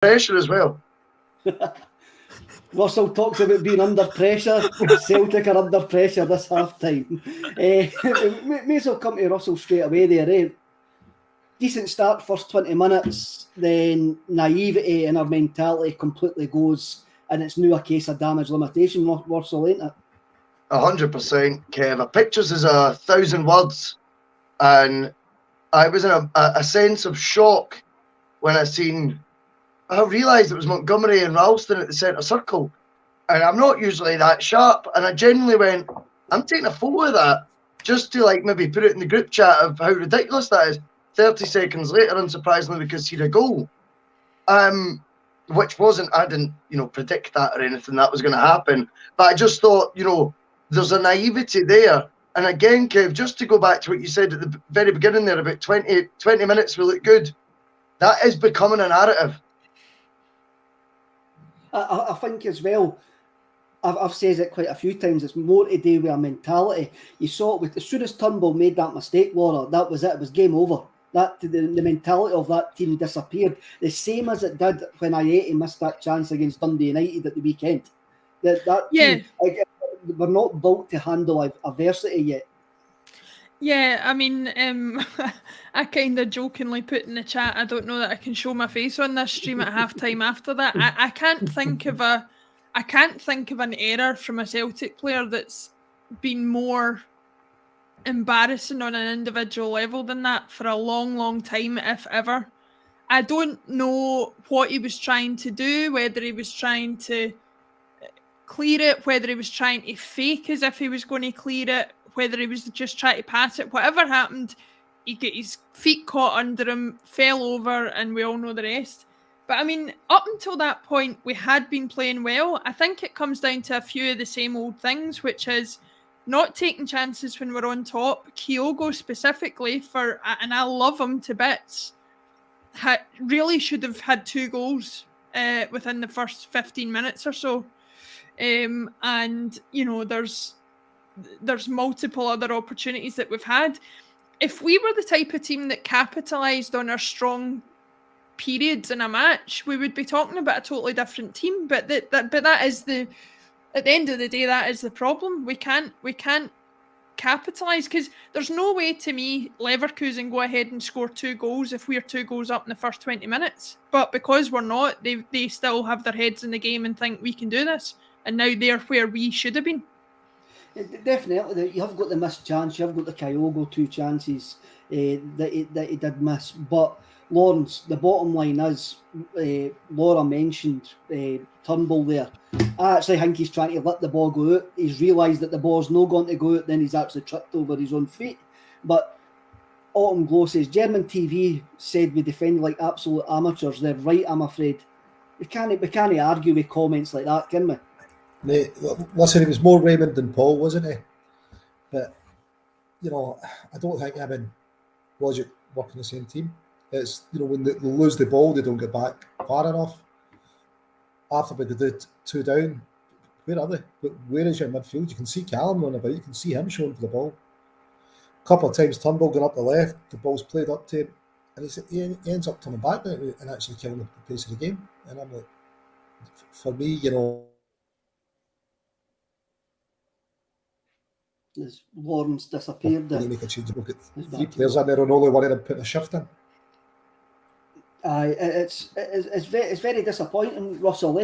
pressure as well. Russell talks about being under pressure. Celtic are under pressure this half-time. May as well come to Russell straight away there. Decent start, first 20 minutes, then naivety in our mentality completely goes, and it's now a case of damage limitation, Russell, ain't it? 100%, Kev. A pictures is 1,000 words, and I was in a sense of shock when I realised it was Montgomery and Ralston at the centre circle, and I'm not usually that sharp, and I genuinely went, I'm taking a photo of that just to maybe put it in the group chat of how ridiculous that is. 30 seconds later, unsurprisingly, we conceded a goal, which wasn't, I didn't predict that or anything that was going to happen, but I just thought, there's a naivety there. And again, Kev, just to go back to what you said at the very beginning there about 20 minutes we look good, that is becoming a narrative. I think as well, I've said it quite a few times, it's more to do with a mentality. You saw it as soon as Turnbull made that mistake, Laura, that was it. It was game over. The mentality of that team disappeared. The same as it did when Ayeti missed that chance against Dundee United at the weekend. Team, we're not built to handle adversity yet. Yeah, I mean, I kind of jokingly put in the chat, I don't know that I can show my face on this stream at halftime after that. I can't think of an error from a Celtic player that's been more embarrassing on an individual level than that for a long, long time, if ever. I don't know what he was trying to do, whether he was trying to clear it, whether he was trying to fake as if he was going to clear it, whether he was just trying to pass it. Whatever happened, he got his feet caught under him, fell over, and we all know the rest. But I mean, up until that point, we had been playing well. I think it comes down to a few of the same old things, which is not taking chances when we're on top. Kyogo specifically, and I love him to bits, really should have had 2 goals within the first 15 minutes or so. And, there's multiple other opportunities that we've had. If we were the type of team that capitalised on our strong periods in a match, we would be talking about a totally different team. But that is at the end of the day, that is the problem. We can't capitalise, because there's no way, to me, Leverkusen go ahead and score 2 goals if we're 2 goals up in the first 20 minutes. But because we're not, they still have their heads in the game and think we can do this. And now they're where we should have been. Definitely, you have got the missed chance. You have got the Kyogo 2 chances that he did miss. But Lawrence, the bottom line is, Laura mentioned Turnbull there. I actually think he's trying to let the ball go out. He's realised that the ball's not going to go out. Then he's actually tripped over his own feet. But Autumn Glow says German TV said we defended like absolute amateurs. They're right, I'm afraid. We can't argue with comments like that, can we? Listen, he was more Raymond than Paul, wasn't he? But, I don't think him and Roger work in the same team. It's, when they lose the ball, they don't get back far enough. After they did 2 down, where are they? Where is your midfield? You can see Callum running about, you can see him showing for the ball. A couple of times Turnbull going up the left, the ball's played up to him, and he ends up turning back and actually killing the pace of the game. And I'm like, for me, As Lawrence disappeared there. Make a change. We've got 3 players in there and only one of them putting a shift in. It's very disappointing, Russell,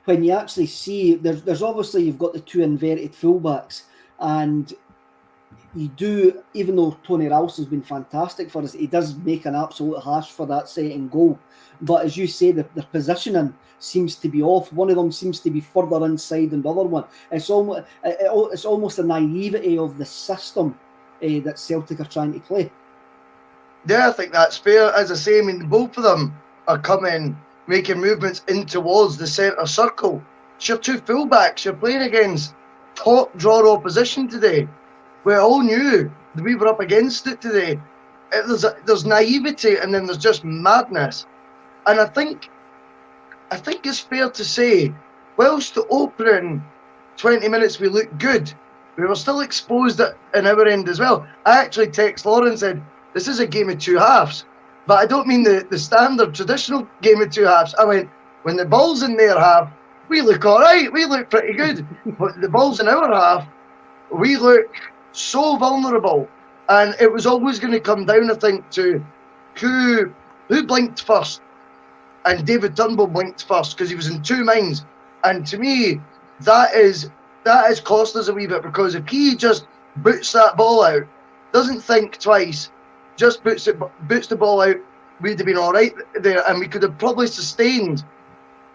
when you actually see there's obviously you've got the 2 inverted fullbacks, and you do, even though Tony Ralston's been fantastic for us, he does make an absolute hash for that second goal. But as you say, the positioning seems to be off. One of them seems to be further inside than the other one. It's almost a naivety of the system that Celtic are trying to play. Yeah, I think that's fair. As I say, I mean, both of them are making movements in towards the centre circle. It's your 2 fullbacks. You're playing against top draw opposition today. We all knew that we were up against it today. There's naivety, and then there's just madness. And I think it's fair to say, whilst the opening 20 minutes we looked good, we were still exposed in our end as well. I actually texted Laura and said, this is a game of 2 halves. But I don't mean the standard traditional game of 2 halves. I went, When the ball's in their half, we look all right. We look pretty good. But the ball's in our half, we look so vulnerable. And it was always going to come down, I think, to who blinked first. And David Turnbull blinked first because he was in two minds. And to me, that has cost us a wee bit, because if he just boots that ball out, doesn't think twice, just boots the ball out, we'd have been all right there, and we could have probably sustained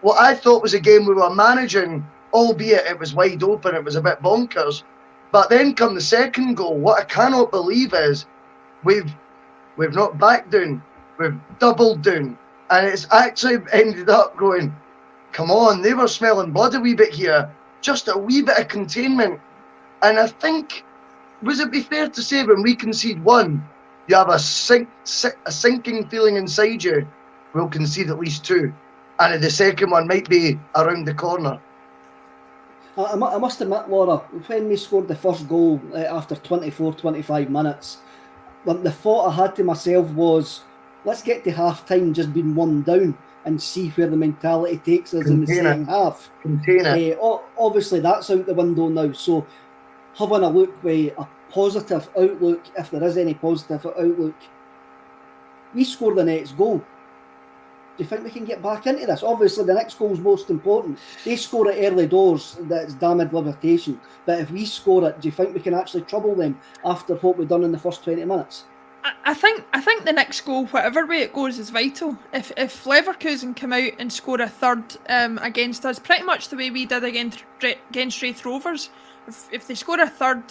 what I thought was a game we were managing, albeit it was wide open, it was a bit bonkers. But then come the second goal, what I cannot believe is we've not backed down, we've doubled down, and it's actually ended up going, come on, they were smelling blood a wee bit here, just a wee bit of containment. And I think, would it be fair to say when we concede one, you have a sinking feeling inside you, we'll concede at least two, and the second one might be around the corner. I must admit, Laura, when we scored the first goal after 24-25 minutes, the thought I had to myself was, let's get to half-time just being 1 down and see where the mentality takes us in the second half. Obviously, that's out the window now, so having a look with a positive outlook, if there is any positive outlook, we score the next goal. Do you think we can get back into this? Obviously, the next goal is most important. They score it early doors, that's damned reputation. But if we score it, do you think we can actually trouble them after what we've done in the first 20 minutes? I think the next goal, whatever way it goes, is vital. If Leverkusen come out and score a third against us, pretty much the way we did against Wraith Rovers, if they score a third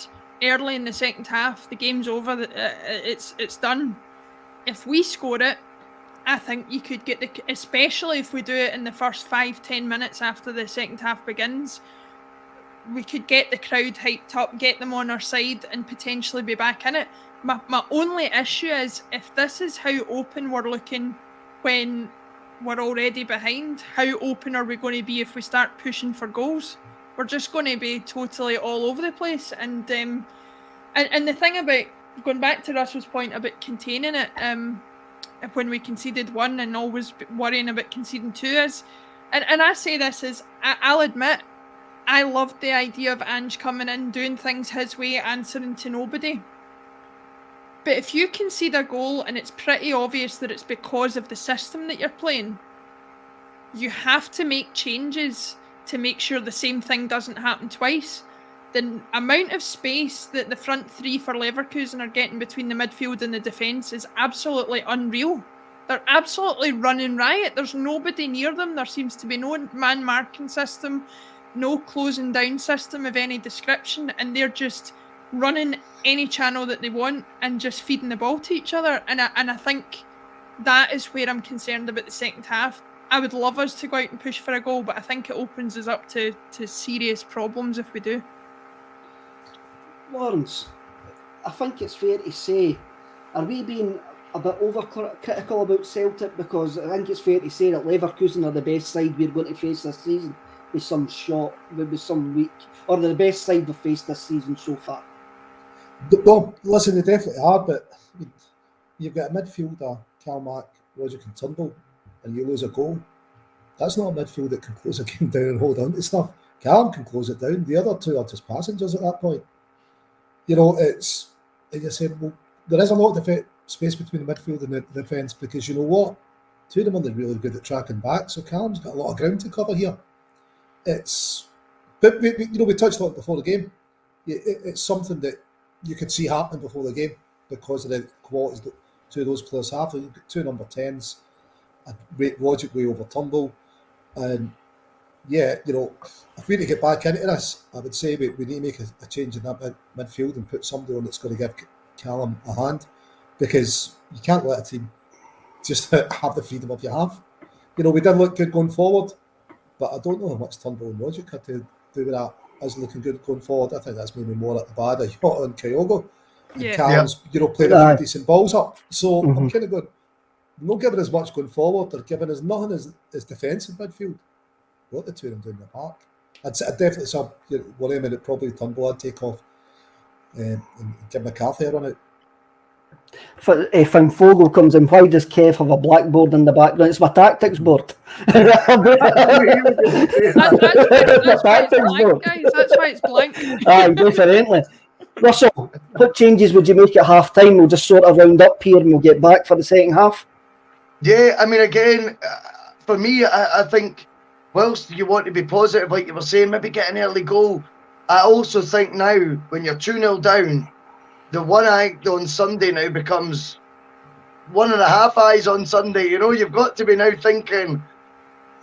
early in the second half, the game's over. It's done. If we score it, I think you could get especially if we do it in the first 5-10 minutes after the second half begins, we could get the crowd hyped up, get them on our side, and potentially be back in it. My only issue is, if this is how open we're looking when we're already behind, how open are we going to be if we start pushing for goals? We're just going to be totally all over the place. And the thing about, going back to Russell's point about containing it, when we conceded one and always worrying about conceding two is, and I say this is, I'll admit, I loved the idea of Ange coming in, doing things his way, answering to nobody. But if you concede a goal and it's pretty obvious that it's because of the system that you're playing, you have to make changes to make sure the same thing doesn't happen twice. The amount of space that the front three for Leverkusen are getting between the midfield and the defence is absolutely unreal. They're absolutely running riot. There's nobody near them. There seems to be no man marking system, no closing down system of any description, and they're just running any channel that they want and just feeding the ball to each other. And I think that is where I'm concerned about the second half. I would love us to go out and push for a goal, but I think it opens us up to serious problems if we do. Lawrence, I think it's fair to say, are we being a bit over-critical about Celtic? Because I think it's fair to say that Leverkusen are the best side we're going to face this season with some weak, or the best side we've faced this season so far. Well, listen, they definitely are, but you've got a midfielder, Calmack, Roger and Turnbull, and you lose a goal. That's not a midfield that can close a game down and hold on to stuff. Callum can close it down. The other two are just passengers at that point. You know, it's, as you said, well, there is a lot of space between the midfield and the defence, because you know what? Two of them are really good at tracking back, so Callum's got a lot of ground to cover here. But we touched on it before the game. It's something that you could see happening before the game because of the qualities that two of those players have. You've got two number 10s, a great logic way over Turnbull, and yeah, you know, if we need to get back into this, I would say we need to make a change in that midfield and put somebody on that's going to give Callum a hand, because you can't let a team just have the freedom of your half. You know, we did look good going forward, but I don't know how much Turnbull and Logic had to do with that. Us looking good going forward, I think that's maybe more at the bad of Jota and Kyogo. And Callum's, you know, playing a few decent balls up. So I'm kind of going, they're not giving us much going forward. They're giving us nothing as defensive midfield. What the two of them doing in the park? I'd definitely sub one of them, and probably Turnbull I'd take off and give McCarthy a run out. Fogel comes in. Why does Kev have a blackboard in the background? It's my tactics board. That's why it's blank, guys. That's why it's blank. Aye, definitely. Russell, what changes would you make at half time? We'll just sort of round up here and we'll get back for the second half. Yeah, I mean, again, for me, I think whilst you want to be positive, like you were saying, maybe get an early goal, I also think now, when you're 2-0 down, the one eye on Sunday now becomes 1.5 eyes on Sunday. You know, you've got to be now thinking,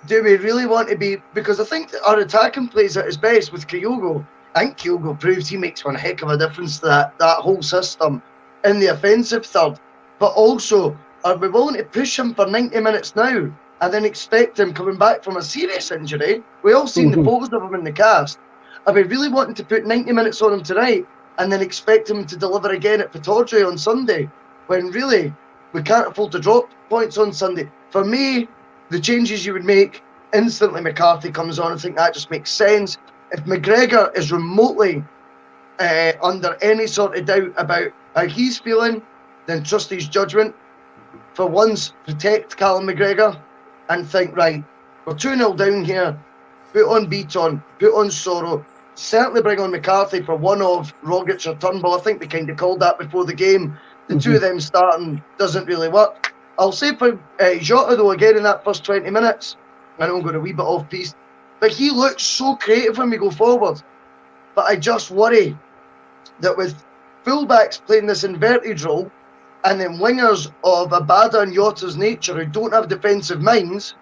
do we really want to be... Because I think that our attacking plays at his best with Kyogo. I think Kyogo proves he makes one heck of a difference to that whole system in the offensive third. But also, are we willing to push him for 90 minutes now and then expect him coming back from a serious injury? We all seen the photos of him in the cast. Are we really wanting to put 90 minutes on him tonight and then expect him to deliver again at Pittodrie on Sunday, when really we can't afford to drop points on Sunday? For me, the changes you would make, instantly McCarthy comes on. I think that just makes sense. If McGregor is remotely under any sort of doubt about how he's feeling, then trust his judgment. For once, protect Callum McGregor and think, right, we're 2-0 down here, put on Beaton, put on Soro, certainly bring on McCarthy for one of Rogic or Turnbull. I think they kind of called that before the game. The two of them starting doesn't really work. I'll say for Jota, though, again in that first 20 minutes, I know I'm going a wee bit off piece, but he looks so creative when we go forward. But I just worry that with fullbacks playing this inverted role and then wingers of Abada and Yota's nature who don't have defensive minds,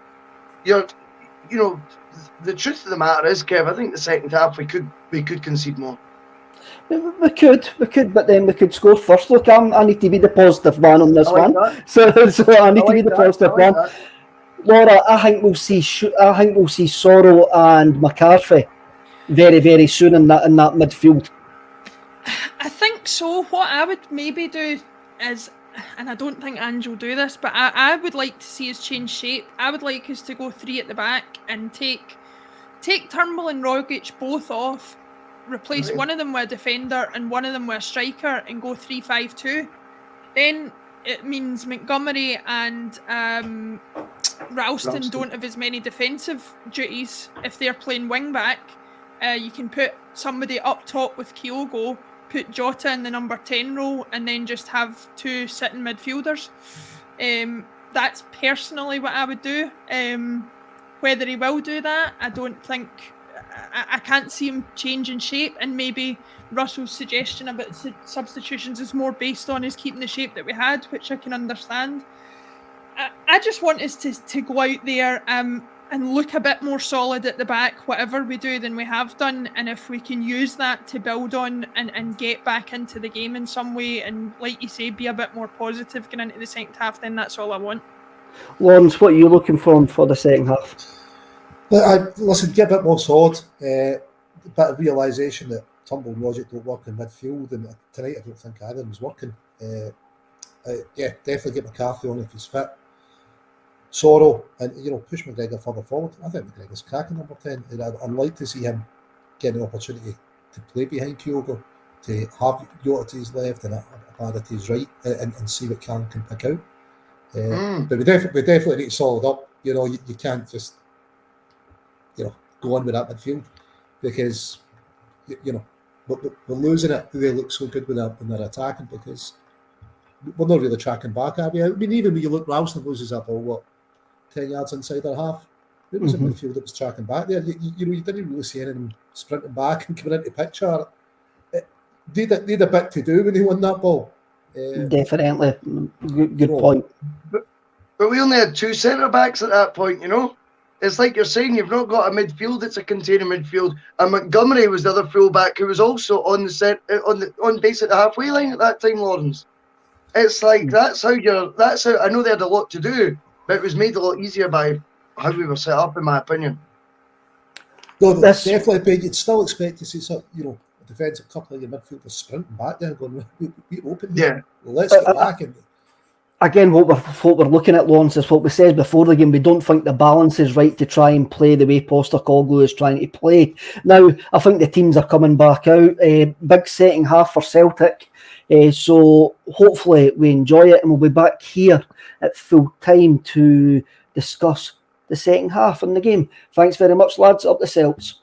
the truth of the matter is, Kev, I think the second half we could concede more. We could, but then we could score first. Look, I need to be the positive man on this one. So I need to be the positive one. Laura, I think we'll see Soro and McCarthy very, very soon in that midfield. I think so. What I would maybe do is, and I don't think Ange will do this, but I would like to see us change shape. I would like us to go 3 at the back and take Turnbull and Rogic both off, replace one of them with a defender and one of them with a striker, and go 3-5-2. Then it means Montgomery and Ralston don't have as many defensive duties if they're playing wing back. You can put somebody up top with Kyogo, put Jota in the number 10 role, and then just have 2 sitting midfielders. That's personally what I would do. Whether he will do that, I don't think. I can't see him changing shape, and maybe Russell's suggestion about substitutions is more based on us keeping the shape that we had, which I can understand. I just want us to go out there and look a bit more solid at the back, whatever we do, than we have done. And if we can use that to build on and get back into the game in some way, and like you say, be a bit more positive going into the second half, then that's all I want. Lawrence, what are you looking for the second half? Listen, get a bit more solid. A bit of realisation that Turnbull and Rogic don't work in midfield, and tonight I don't think either was working. Definitely get McCarthy on if he's fit. Soro, and push McGregor further forward. I think McGregor's cracking number 10. And I'd like to see him get an opportunity to play behind Kyogo, to have Jota to his left and Abada to his right, and see what Cam can pick out. But we definitely need to solid up. You can't just go on with that midfield, because we're losing it. They look so good when they're attacking, because we're not really tracking back, are we? I mean, even when you look, Ralston loses that ball 10 yards inside their half. It was a midfield that was tracking back there. You didn't really see any of them sprinting back and coming into picture. They had a bit to do when they won that ball. Definitely, good point. But we only had 2 centre backs at that point. It's like you're saying, you've not got a midfield. It's a containing midfield. And Montgomery was the other fullback who was also on base at the halfway line at that time, Lawrence. It's like that's how I know they had a lot to do, but it was made a lot easier by how we were set up, in my opinion. No, definitely, but you'd still expect to see a defensive couple of your midfielders sprinting back there, going, we open. Yeah, let's get back in. Again, what we're looking at, Lawrence, is what we said before the game. We don't think the balance is right to try and play the way Postecoglou is trying to play. Now, I think the teams are coming back out. Big second half for Celtic. So hopefully we enjoy it, and we'll be back here at full time to discuss the second half in the game. Thanks very much, lads. Up the Celts.